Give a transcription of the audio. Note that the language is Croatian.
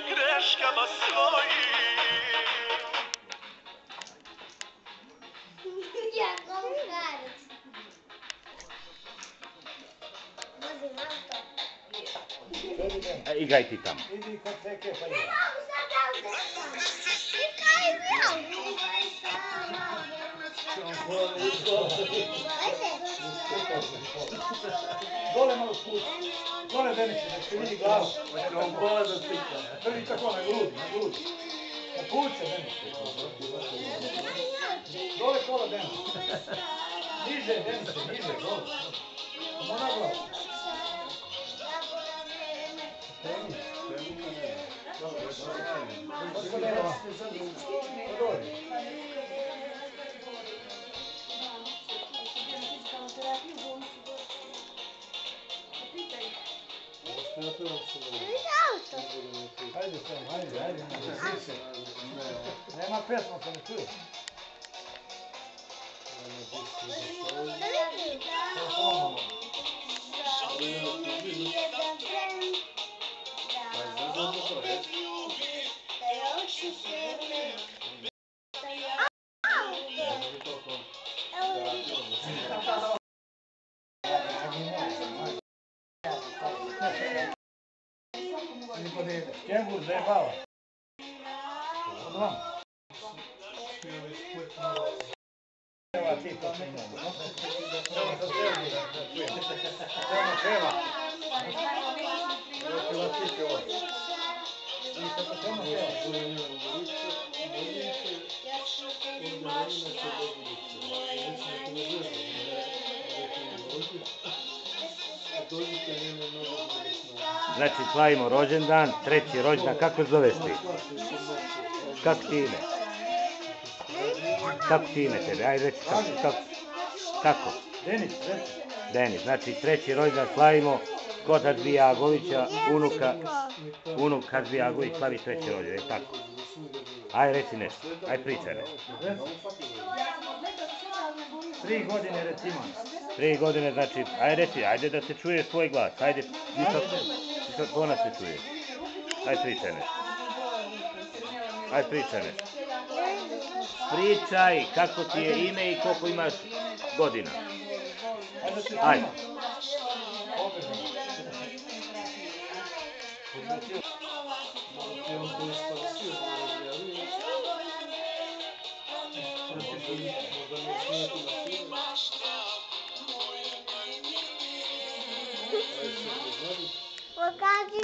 greškama svojim. Jako muškarac. Vozi auto. Igraj ti tamo. Idi kod teke pa igra. Ne mogu sad da uzem. Igraj miau. Dole malo spusti. Dole Denice, da se vidi glavu. On kola da stika. Drži tako na grudi, na grudi. Na puće Denice. Dole kola Denice. Niže Denice, niže, dole. Samo na glavu. Kako nema? Dole. Ajde sam, ajde. Nema pesma, se ne čuje. Kengur zajebava. Odmah. Evo ti to se imamo. Evo sa sebi da čujem. Evo peva. Evo peva ti će ovo. I sa to samo peva. Znači, slavimo rođendan, treći rođendan, kako zoveš ti? Kako ti ime? Kako ti ime tebe? Ajde reci kako? Denis, Denis, znači treći rođendan slavimo kod Hadžijagovića, unuk Hadžijagović slavi treći rođendan, je tako? Ajde reci nešto, ajde pričaj nešto. 3 godine recimo. 3 godine, znači, ajde reci, ajde da se čuje svoj glas, ajde, to nas se čuje. Ajde pričaj nešto. Ajde pričaj nešto. Pričaj kako ti je ime i koliko imaš godina. Ajde. Pokaži